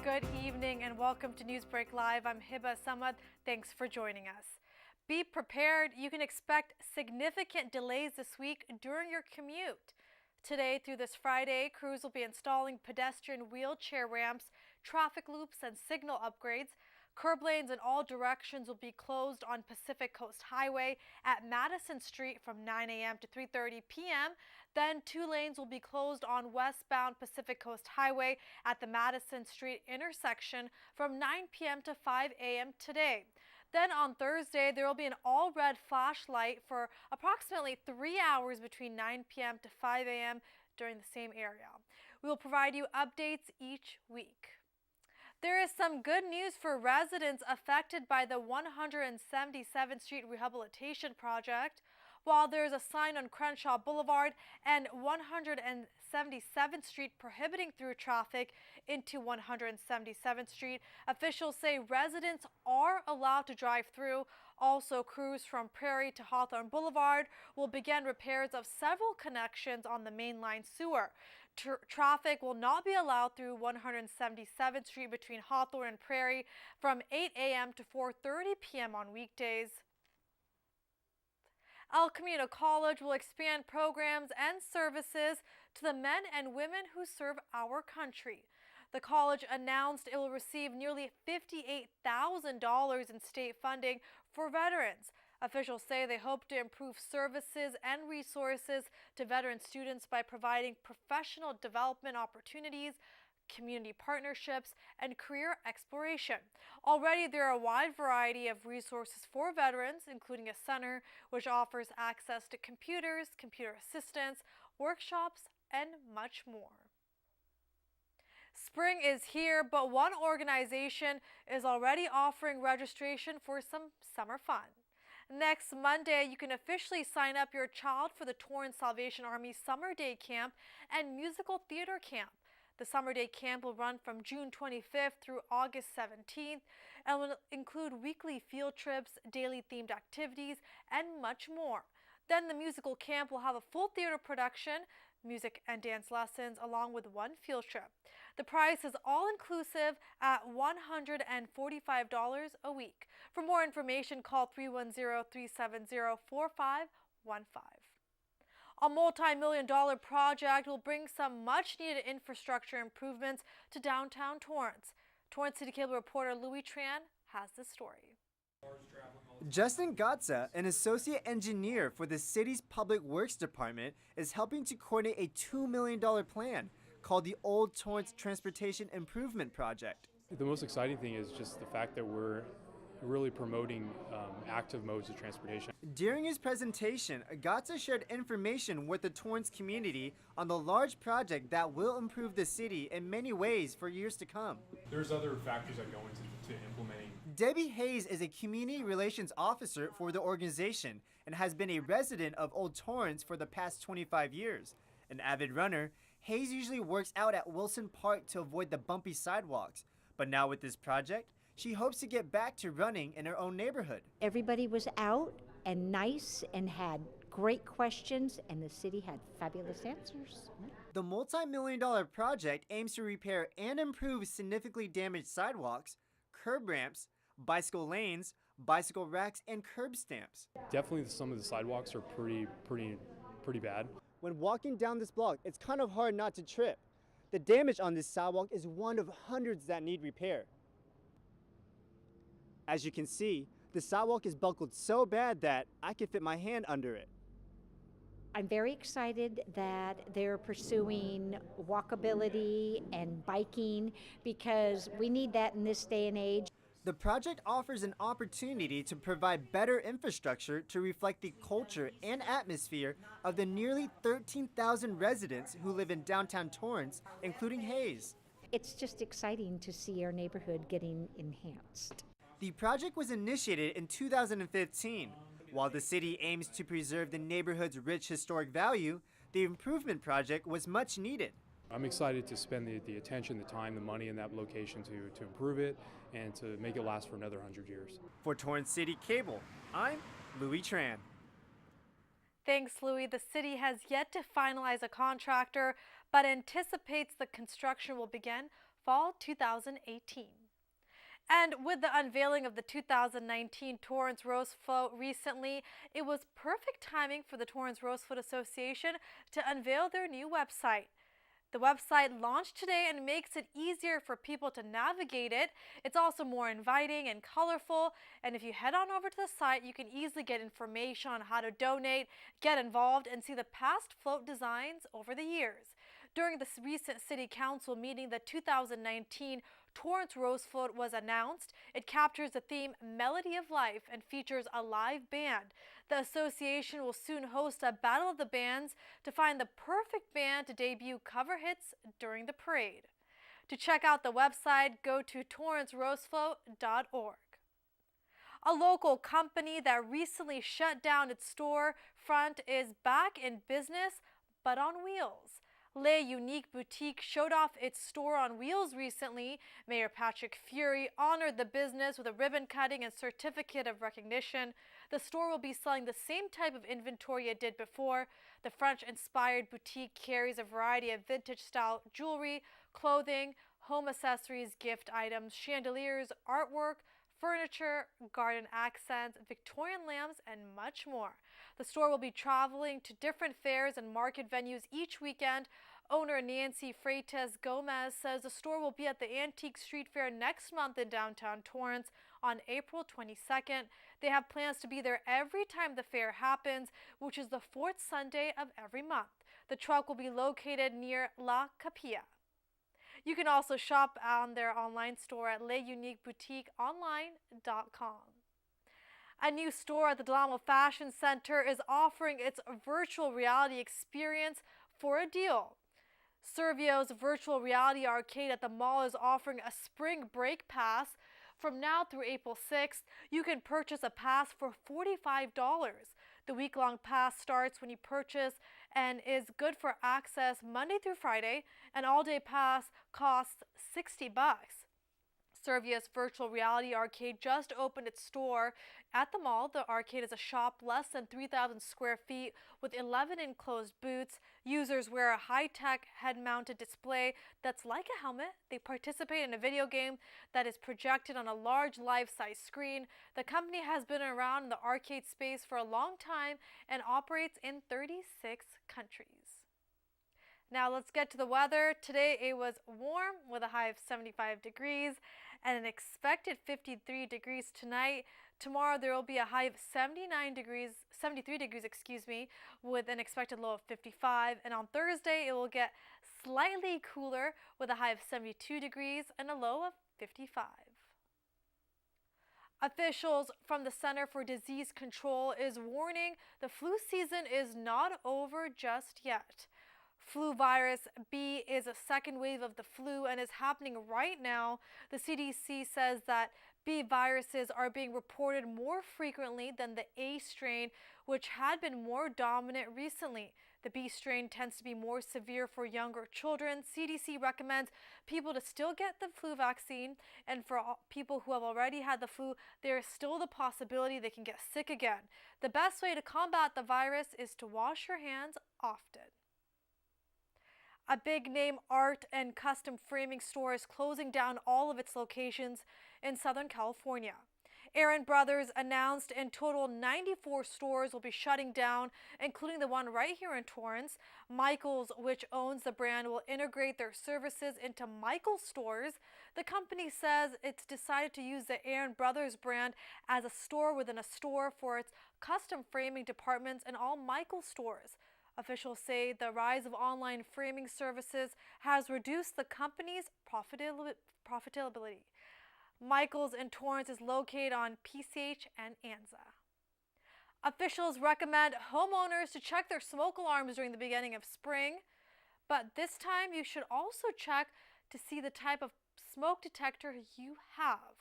Good evening and welcome to NewsBREAK Live. I'm Hibah. Thanks for joining us. Be prepared. You can expect significant delays this week during your commute. Today through this Friday, crews will be installing pedestrian wheelchair ramps, traffic loops, and signal upgrades. Curb lanes in all directions will be closed on Pacific Coast Highway at Madison Street from 9 a.m. to 3:30 p.m. Then 2 lanes will be closed on westbound Pacific Coast Highway at the Madison Street intersection from 9 p.m. to 5 a.m. today. Then on Thursday, there will be an all-red flashlight for approximately 3 hours between 9 p.m. to 5 a.m. during the same area. We will provide you updates each week. There is some good news for residents affected by the 177th Street Rehabilitation Project. While there is a sign on Crenshaw Boulevard and 177th Street prohibiting through traffic into 177th Street, officials say residents are allowed to drive through. Also, crews from Prairie to Hawthorne Boulevard will begin repairs of several connections on the mainline sewer. Traffic will not be allowed through 177th Street between Hawthorne and Prairie from 8 a.m. to 4:30 p.m. on weekdays. El Camino College will expand programs and services to the men and women who serve our country. The college announced it will receive nearly $58,000 in state funding for veterans. Officials say they hope to improve services and resources to veteran students by providing professional development opportunities, community partnerships, and career exploration. Already there are a wide variety of resources for veterans, including a center which offers access to computers, computer assistance, workshops, and much more. Spring is here, but one organization is already offering registration for some summer fun. Next Monday, you can officially sign up your child for the Torrance Salvation Army Summer Day Camp and Musical Theater Camp. The Summer Day Camp will run from June 25th through August 17th and will include weekly field trips, daily themed activities, and much more. Then the musical camp will have a full theater production, music and dance lessons, along with one field trip. The price is all-inclusive at $145 a week. For more information, call 310-370-4515. A multi-million-dollar project will bring some much-needed infrastructure improvements to downtown Torrance. Torrance City Cable reporter Louis Tran has the story. Justin Gatza, an associate engineer for the city's Public Works Department, is helping to coordinate a $2 million plan called the Old Torrance Transportation Improvement Project. The most exciting thing is just the fact that we're really promoting active modes of transportation. During his presentation, Gatza shared information with the Torrance community on the large project that will improve the city in many ways for years to come. There's other factors that go into implementing. Debbie Hayes is a community relations officer for the organization and has been a resident of Old Torrance for the past 25 years. An avid runner, Hayes usually works out at Wilson Park to avoid the bumpy sidewalks. But now with this project, she hopes to get back to running in her own neighborhood. Everybody was out and nice and had great questions, and the city had fabulous answers. The multi-million-dollar project aims to repair and improve significantly damaged sidewalks, curb ramps, bicycle lanes, bicycle racks, and curb stamps. Definitely some of the sidewalks are pretty bad. When walking down this block, it's kind of hard not to trip. The damage on this sidewalk is one of hundreds that need repair. As you can see, the sidewalk is buckled so bad that I could fit my hand under it. I'm very excited that they're pursuing walkability and biking because we need that in this day and age. The project offers an opportunity to provide better infrastructure to reflect the culture and atmosphere of the nearly 13,000 residents who live in downtown Torrance, including Hayes. It's just exciting to see our neighborhood getting enhanced. The project was initiated in 2015. While the city aims to preserve the neighborhood's rich historic value, the improvement project was much needed. I'm excited to spend the attention, the time, the money in that location to improve it and to make it last for another 100 years. For Torrance City Cable, I'm Louis Tran. Thanks, Louis. The city has yet to finalize a contractor, but anticipates the construction will begin fall 2018. And with the unveiling of the 2019 Torrance Rose Float recently, it was perfect timing for the Torrance Rose Float Association to unveil their new website. The website launched today and makes it easier for people to navigate it. It's also more inviting and colorful. And if you head on over to the site, you can easily get information on how to donate, get involved, and see the past float designs over the years. During this recent City Council meeting, the 2019 Torrance Rose Float was announced. It captures the theme Melody of Life and features a live band. The association will soon host a battle of the bands to find the perfect band to debut cover hits during the parade. To check out the website, go to torrancerosefloat.org. A local company that recently shut down its store front is back in business, but on wheels. Le Unique Boutique showed off its store on wheels recently. Mayor Patrick Fury honored the business with a ribbon cutting and certificate of recognition. The store will be selling the same type of inventory it did before. The French-inspired boutique carries a variety of vintage-style jewelry, clothing, home accessories, gift items, chandeliers, artwork, furniture, garden accents, Victorian lamps, and much more. The store will be traveling to different fairs and market venues each weekend. Owner Nancy Freitas Gomez says the store will be at the Antique Street Fair next month in downtown Torrance on April 22nd. They have plans to be there every time the fair happens, which is the fourth Sunday of every month. The truck will be located near La Capilla. You can also shop on their online store at leuniqueboutiqueonline.com. A new store at the Del Amo Fashion Center is offering its virtual reality experience for a deal. Servio's virtual reality arcade at the mall is offering a spring break pass. From now through April 6th, you can purchase a pass for $45. The week-long pass starts when you purchase and is good for access Monday through Friday. An all-day pass costs $60. Servio's virtual reality arcade just opened its store at the mall. The arcade is a shop less than 3,000 square feet with 11 enclosed booths. Users wear a high-tech head-mounted display that's like a helmet. They participate in a video game that is projected on a large life-size screen. The company has been around in the arcade space for a long time and operates in 36 countries. Now let's get to the weather. Today it was warm with a high of 75 degrees and an expected 53 degrees tonight. Tomorrow there will be a high of 73 degrees, with an expected low of 55. And on Thursday it will get slightly cooler with a high of 72 degrees and a low of 55. Officials from the Center for Disease Control is warning the flu season is not over just yet. Flu virus B is a second wave of the flu and is happening right now. The CDC says that B viruses are being reported more frequently than the A strain, which had been more dominant recently. The B strain tends to be more severe for younger children. CDC recommends people to still get the flu vaccine, and for people who have already had the flu, there is still the possibility they can get sick again. The best way to combat the virus is to wash your hands often. A big-name art and custom framing store is closing down all of its locations in Southern California. Aaron Brothers announced in total 94 stores will be shutting down, including the one right here in Torrance. Michaels, which owns the brand, will integrate their services into Michaels stores. The company says it's decided to use the Aaron Brothers brand as a store within a store for its custom framing departments in all Michaels stores. Officials say the rise of online framing services has reduced the company's profitability. Michaels in Torrance is located on PCH and Anza. Officials recommend homeowners to check their smoke alarms during the beginning of spring, but this time you should also check to see the type of smoke detector you have.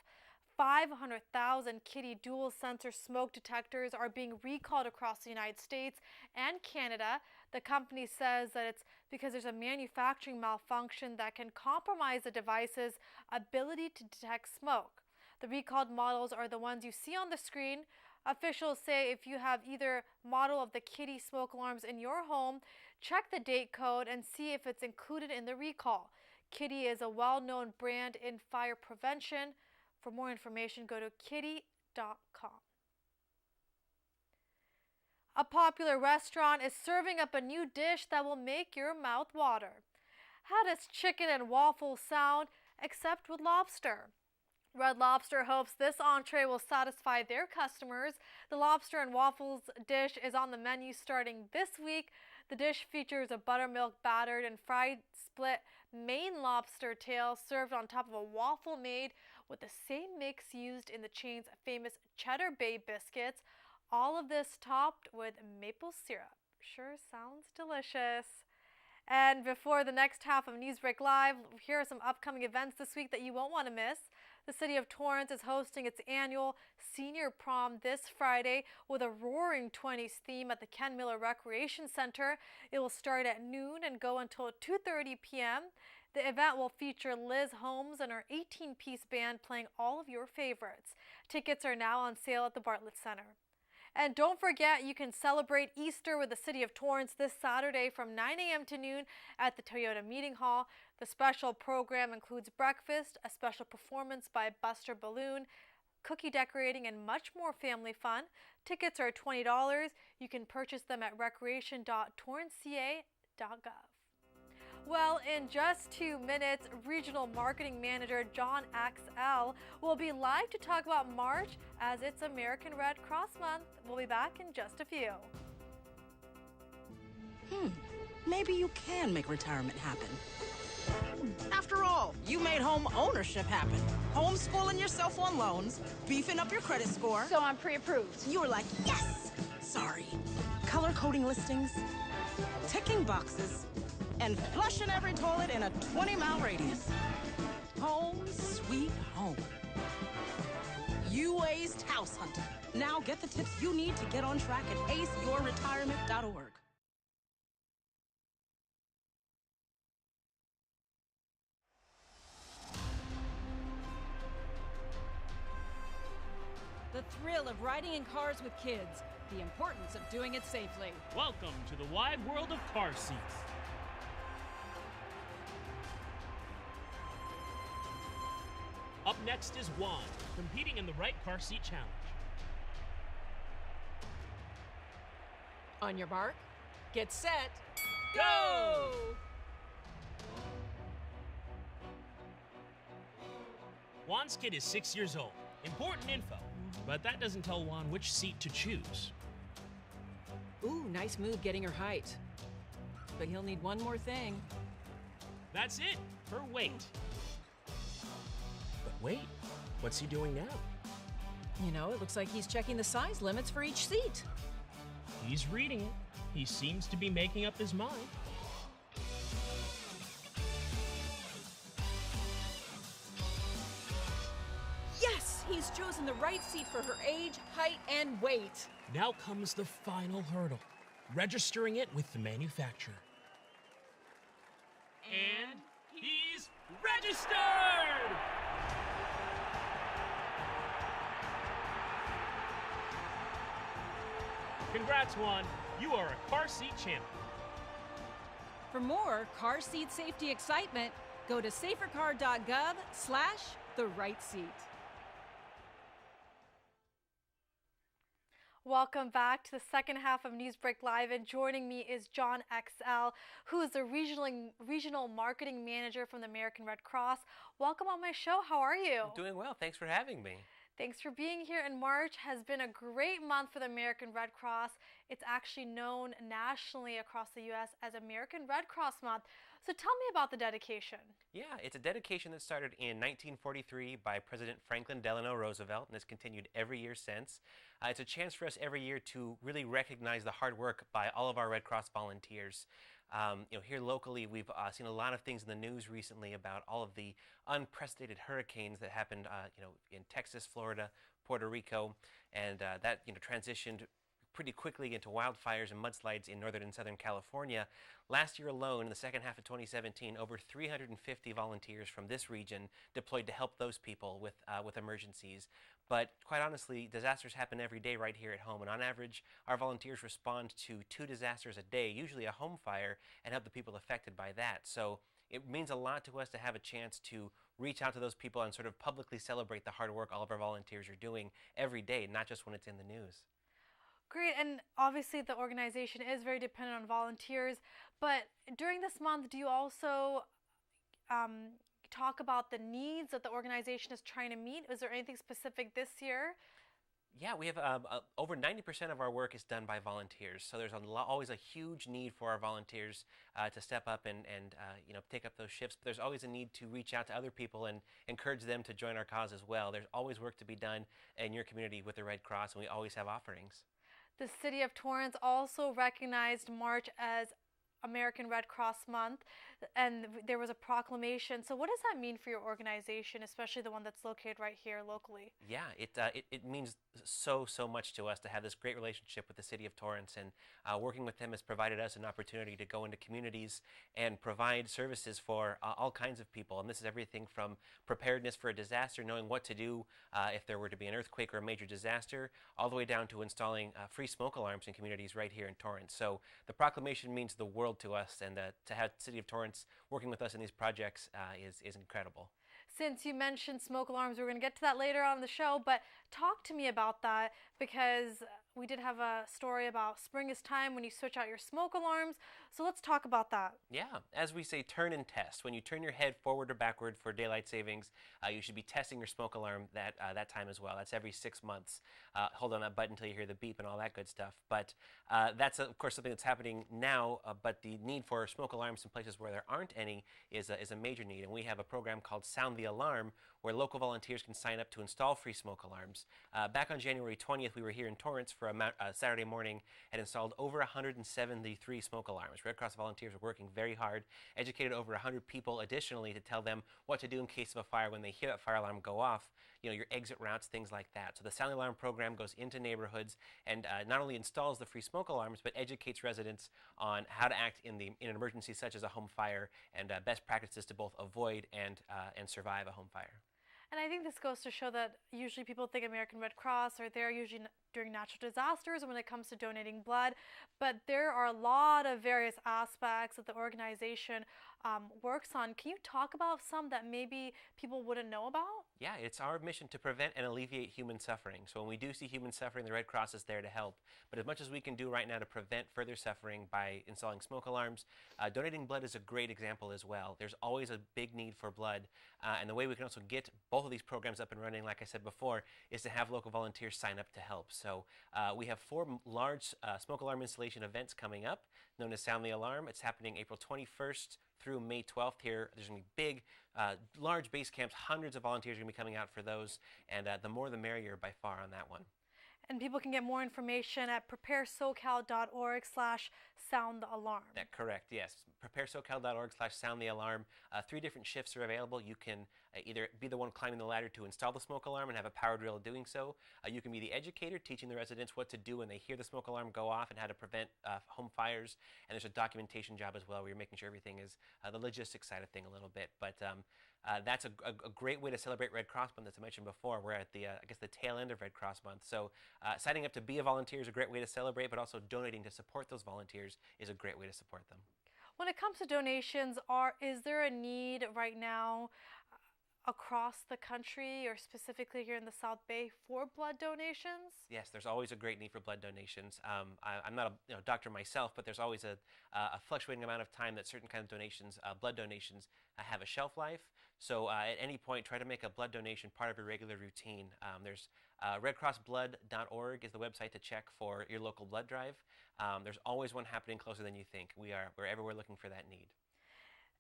500,000 Kitty dual sensor smoke detectors are being recalled across the United States and Canada. The company says that it's because there's a manufacturing malfunction that can compromise the device's ability to detect smoke. The recalled models are the ones you see on the screen. Officials say if you have either model of the Kitty smoke alarms in your home, check the date code and see if it's included in the recall. Kitty is a well-known brand in fire prevention. For more information, go to kitty.com. A popular restaurant is serving up a new dish that will make your mouth water. How does chicken and waffles sound, except with lobster? Red Lobster hopes this entree will satisfy their customers. The lobster and waffles dish is on the menu starting this week. The dish features a buttermilk battered and fried split Maine lobster tail served on top of a waffle made with the same mix used in the chain's famous Cheddar Bay biscuits. All of this topped with maple syrup. Sure sounds delicious. And before the next half of NewsBREAK Live, here are some upcoming events this week that you won't want to miss. The city of Torrance is hosting its annual senior prom this Friday with a Roaring 20s theme at the Ken Miller Recreation Center. It will start at noon and go until 2:30 p.m. The event will feature Liz Holmes and her 18-piece band playing all of your favorites. Tickets are now on sale at the Bartlett Center. And don't forget, you can celebrate Easter with the city of Torrance this Saturday from 9 a.m. to noon at the Toyota Meeting Hall. The special program includes breakfast, a special performance by Buster Balloon, cookie decorating, and much more family fun. Tickets are $20. You can purchase them at recreation.torranceca.gov. Well, in just 2 minutes, Regional Marketing Manager John Axell will be live to talk about March as it's American Red Cross Month. We'll be back in just a few. Maybe you can make retirement happen. After all, you made home ownership happen. Homeschooling yourself on loans, beefing up your credit score. So I'm pre-approved. You were like, yes! Sorry. Color coding listings, ticking boxes, and flushing every toilet in a 20-mile radius. Home sweet home. You aced House Hunter. Now get the tips you need to get on track at aceyourretirement.org. The thrill of riding in cars with kids. The importance of doing it safely. Welcome to the wide world of car seats. Up next is Juan, competing in the Right Car Seat Challenge. On your mark, get set, go! Juan's kid is 6 years old. Important info, but that doesn't tell Juan which seat to choose. Ooh, nice move getting her height. But he'll need one more thing. That's it, her weight. But wait, what's he doing now? You know, it looks like he's checking the size limits for each seat. He's reading it. He seems to be making up his mind. Yes, he's chosen the right seat for her age, height, and weight. Now comes the final hurdle, registering it with the manufacturer. And he's registered! Congrats, Juan. You are a car seat champion. For more car seat safety excitement, go to safercar.gov/the-right-seat. Welcome back to the second half of NewsBREAK Live, and joining me is John Axell, who is the regional marketing manager from the American Red Cross. Welcome on my show. How are you? I'm doing well. Thanks for having me. Thanks for being here. And March has been a great month for the American Red Cross. It's actually known nationally across the U.S. as American Red Cross Month. So tell me about the dedication. Yeah, it's a dedication that started in 1943 by President Franklin Delano Roosevelt and has continued every year since. It's a chance for us every year to really recognize the hard work by all of our Red Cross volunteers. Here locally, we've seen a lot of things in the news recently about all of the unprecedented hurricanes that happened, in Texas, Florida, Puerto Rico, and that, transitioned pretty quickly into wildfires and mudslides in northern and southern California. Last year alone, in the second half of 2017, over 350 volunteers from this region deployed to help those people with emergencies. But quite honestly, disasters happen every day right here at home, and on average, our volunteers respond to 2 disasters a day, usually a home fire, and help the people affected by that. So it means a lot to us to have a chance to reach out to those people and sort of publicly celebrate the hard work all of our volunteers are doing every day, not just when it's in the news. Great, and obviously the organization is very dependent on volunteers, but during this month, do you also talk about the needs that the organization is trying to meet? Is there anything specific this year? Yeah, we have over 90% of our work is done by volunteers. So there's always a huge need for our volunteers to step up and take up those shifts. But there's always a need to reach out to other people and encourage them to join our cause as well. There's always work to be done in your community with the Red Cross, and we always have offerings. The city of Torrance also recognized March as American Red Cross Month, and there was a proclamation. So what does that mean for your organization, especially the one that's located right here locally? Yeah, it means so much to us to have this great relationship with the city of Torrance, and working with them has provided us an opportunity to go into communities and provide services for all kinds of people. And this is everything from preparedness for a disaster, knowing what to do if there were to be an earthquake or a major disaster, all the way down to installing free smoke alarms in communities right here in Torrance. So the proclamation means the world to us, and to have the city of Torrance working with us in these projects is incredible. Since you mentioned smoke alarms, we're going to get to that later on in the show, but talk to me about that, because we did have a story about spring is time when you switch out your smoke alarms. So let's talk about that. Yeah, as we say, turn and test. When you turn your head forward or backward for daylight savings, you should be testing your smoke alarm that time as well. That's every 6 months. Hold on that button until you hear the beep and all that good stuff. But that's, of course, something that's happening now, but the need for smoke alarms in places where there aren't any is a major need. And we have a program called Sound the Alarm, where local volunteers can sign up to install free smoke alarms. Back on January 20th, we were here in Torrance for a Saturday morning and installed over 173 smoke alarms. Red Cross volunteers are working very hard, educated over 100 people additionally to tell them what to do in case of a fire when they hear that fire alarm go off, your exit routes, things like that. So the Sound the Alarm program goes into neighborhoods and not only installs the free smoke alarms, but educates residents on how to act in an emergency such as a home fire, and best practices to both avoid and survive a home fire. And I think this goes to show that usually people think American Red Cross are there usually during natural disasters when it comes to donating blood, but there are a lot of various aspects that the organization works on. Can you talk about some that maybe people wouldn't know about? Yeah, it's our mission to prevent and alleviate human suffering. So when we do see human suffering, the Red Cross is there to help. But as much as we can do right now to prevent further suffering by installing smoke alarms, donating blood is a great example as well. There's always a big need for blood, and the way we can also get both of these programs up and running, like I said before, is to have local volunteers sign up to help. So we have 4 large smoke alarm installation events coming up, known as Sound the Alarm. It's happening April 21st through May 12th here. There's going to be big, large base camps. Hundreds of volunteers are going to be coming out for those, and the more the merrier by far on that one. And people can get more information at preparesocal.org/sound-the-alarm. That's correct, yes. preparesocal.org/sound-the-alarm. 3 different shifts are available. You can either be the one climbing the ladder to install the smoke alarm and have a power drill doing so. You can be the educator teaching the residents what to do when they hear the smoke alarm go off and how to prevent home fires. And there's a documentation job as well where you're making sure everything is the logistics side of thing a little bit. But that's a great way to celebrate Red Cross Month. As I mentioned before, we're at the tail end of Red Cross Month. So signing up to be a volunteer is a great way to celebrate, but also donating to support those volunteers is a great way to support them. When it comes to donations, is there a need right now across the country, or specifically here in the South Bay, for blood donations? Yes, there's always a great need for blood donations. I'm not a doctor myself, but there's always a fluctuating amount of time that certain kinds of donations, blood donations, have a shelf life. So at any point, try to make a blood donation part of your regular routine. There's redcrossblood.org is the website to check for your local blood drive. There's always one happening closer than you think. We're everywhere looking for that need.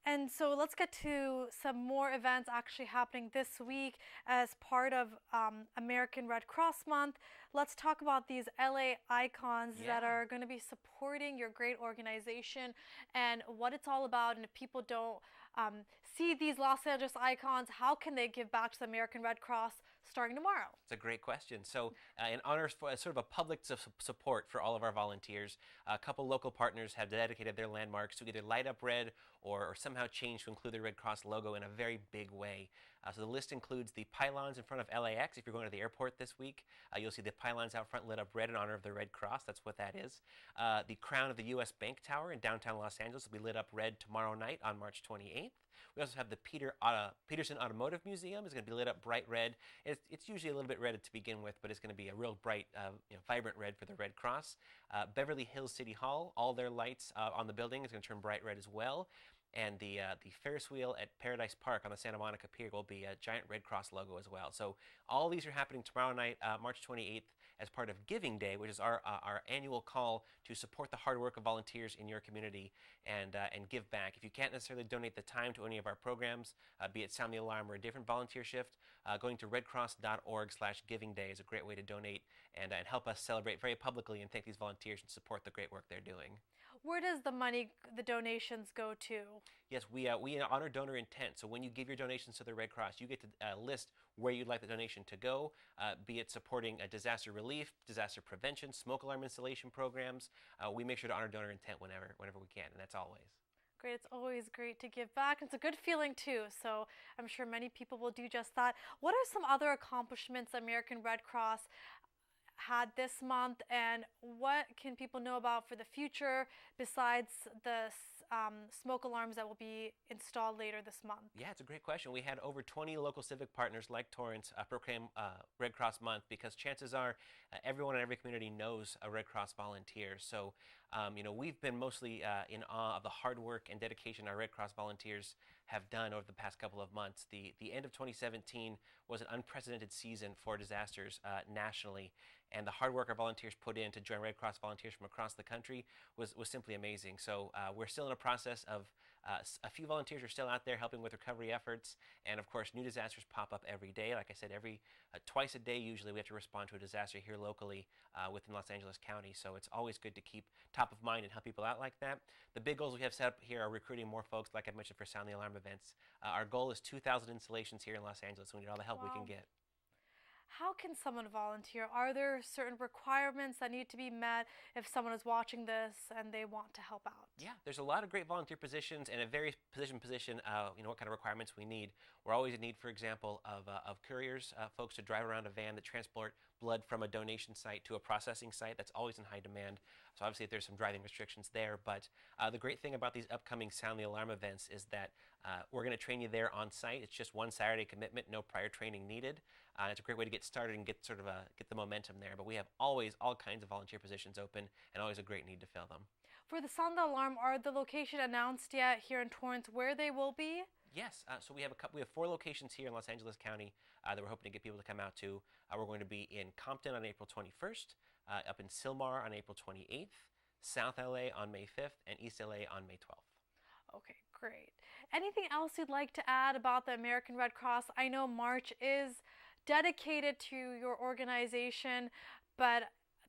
And so let's get to some more events actually happening this week as part of American Red Cross Month. Let's talk about these LA icons that are going to be supporting your great organization and what it's all about. And if people don't see these Los Angeles icons, how can they give back to the American Red Cross starting tomorrow? It's a great question. So in honor for sort of a public support for all of our volunteers, a couple local partners have dedicated their landmarks to either light up red or somehow change to include the Red Cross logo in a very big way. So the list includes the pylons in front of LAX. If you're going to the airport this week, you'll see the pylons out front lit up red in honor of the Red Cross. That's what that is. The crown of the U.S. Bank Tower in downtown Los Angeles will be lit up red tomorrow night on March 28th. We also have the Peterson Automotive Museum is going to be lit up bright red. It's usually a little bit red to begin with, but it's going to be a real bright, vibrant red for the Red Cross. Beverly Hills City Hall, all their lights on the building is going to turn bright red as well. And the Ferris wheel at Paradise Park on the Santa Monica Pier will be a giant Red Cross logo as well. So all these are happening tomorrow night, March 28th, as part of Giving Day, which is our annual call to support the hard work of volunteers in your community and give back. If you can't necessarily donate the time to any of our programs, be it Sound the Alarm or a different volunteer shift, going to redcross.org/givingday is a great way to donate and help us celebrate very publicly and thank these volunteers and support the great work they're doing. Where does the money, the donations go to? Yes, we honor donor intent. So when you give your donations to the Red Cross, you get to list where you'd like the donation to go, be it supporting disaster relief, disaster prevention, smoke alarm installation programs. We make sure to honor donor intent whenever we can, and that's always. Great. It's always great to give back. It's a good feeling too. So I'm sure many people will do just that. What are some other accomplishments American Red Cross had this month, and what can people know about for the future besides the smoke alarms that will be installed later this month? Yeah, it's a great question. We had over 20 local civic partners like Torrance proclaim Red Cross Month because chances are everyone in every community knows a Red Cross volunteer. So, we've been mostly in awe of the hard work and dedication our Red Cross volunteers have done over the past couple of months. The end of 2017 was an unprecedented season for disasters nationally, and the hard work our volunteers put in to join Red Cross volunteers from across the country was simply amazing. So we're still in a process of a few volunteers are still out there helping with recovery efforts, and of course new disasters pop up every day. Like I said, twice a day usually we have to respond to a disaster here locally within Los Angeles County, so it's always good to keep top of mind and help people out like that. The big goals we have set up here are recruiting more folks, like I mentioned, for Sound the Alarm events. Our goal is 2,000 installations here in Los Angeles, so we need all the help we can get. How can someone volunteer? Are there certain requirements that need to be met if someone is watching this and they want to help out? Yeah, there's a lot of great volunteer positions, and at various position, what kind of requirements we need. We're always in need, for example, of couriers, folks to drive around a van that transport blood from a donation site to a processing site. That's always in high demand. So obviously there's some driving restrictions there, but the great thing about these upcoming Sound the Alarm events is that we're going to train you there on site. It's just one Saturday commitment, no prior training needed. It's a great way to get started and get the momentum there. But we have always all kinds of volunteer positions open and always a great need to fill them. For the Sound the Alarm, are the location announced yet here in Torrance where they will be? Yes, so we have 4 locations here in Los Angeles County that we're hoping to get people to come out to. We're going to be in Compton on April 21st, up in Sylmar on April 28th, South LA on May 5th, and East LA on May 12th. Okay, great. Anything else you'd like to add about the American Red Cross? I know March is dedicated to your organization, but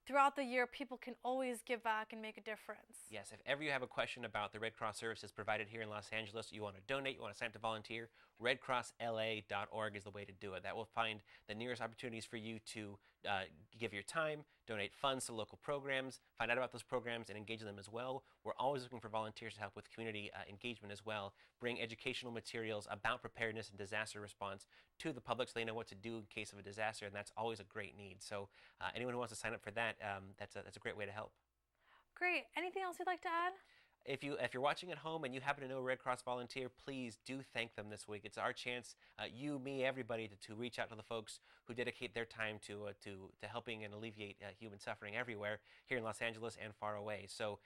throughout the year, people can always give back and make a difference. Yes, if ever you have a question about the Red Cross services provided here in Los Angeles, you want to donate, you want to sign up to volunteer, redcrossla.org is the way to do it. That will find the nearest opportunities for you to give your time, donate funds to local programs, find out about those programs and engage in them as well. We're always looking for volunteers to help with community engagement as well, bring educational materials about preparedness and disaster response to the public so they know what to do in case of a disaster, and that's always a great need. So anyone who wants to sign up for that, that's a great way to help. Great. Anything else you'd like to add? If you're watching at home and you happen to know a Red Cross volunteer, please do thank them this week. It's our chance, you, me, everybody, to reach out to the folks who dedicate their time to helping and alleviate human suffering everywhere here in Los Angeles and far away. So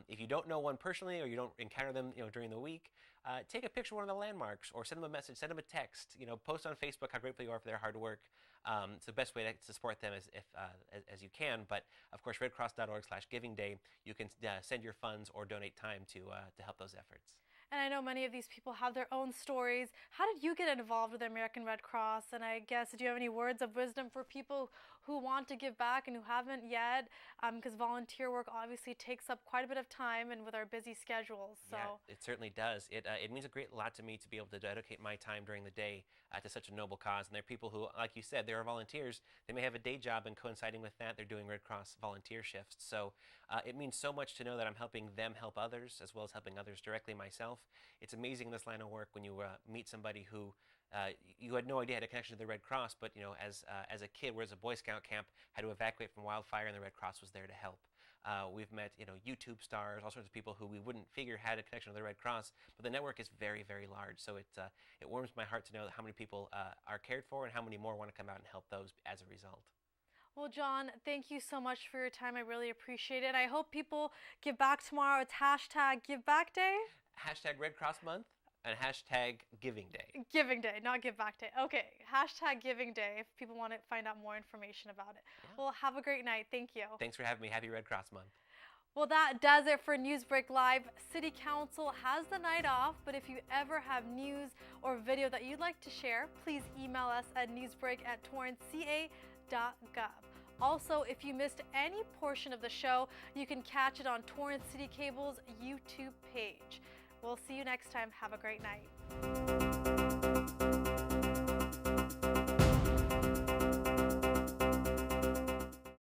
if you don't know one personally or you don't encounter them during the week, take a picture of one of the landmarks or send them a message, send them a text. Post on Facebook how grateful you are for their hard work. It's the best way to support them as you can. But of course, redcross.org/givingday, you can send your funds or donate time to help those efforts. And I know many of these people have their own stories. How did you get involved with the American Red Cross? And I guess, do you have any words of wisdom for people who want to give back and who haven't yet? Because volunteer work obviously takes up quite a bit of time and with our busy schedules. So. Yeah, it certainly does. It means a great lot to me to be able to dedicate my time during the day to such a noble cause. And there are people who, like you said, there are volunteers. They may have a day job, and coinciding with that, they're doing Red Cross volunteer shifts. So it means so much to know that I'm helping them help others, as well as helping others directly myself. It's amazing in this line of work when you meet somebody who you had no idea had a connection to the Red Cross, but as a kid, whereas a Boy Scout camp had to evacuate from wildfire, and the Red Cross was there to help. We've met YouTube stars, all sorts of people who we wouldn't figure had a connection to the Red Cross, but the network is very, very large. So it warms my heart to know how many people are cared for and how many more want to come out and help those as a result. Well, John, thank you so much for your time. I really appreciate it. I hope people give back tomorrow. It's #GiveBackDay. #Red Cross Month and #Giving Day. Giving Day, not Give Back Day. Okay, #GivingDay if people want to find out more information about it. Yeah. Well, have a great night. Thank you. Thanks for having me. Happy Red Cross Month. Well, that does it for NewsBREAK Live. City Council has the night off, but if you ever have news or video that you'd like to share, please email us at newsbreak@torranceca.gov. Also, if you missed any portion of the show, you can catch it on Torrance City Cable's YouTube page. We'll see you next time. Have a great night.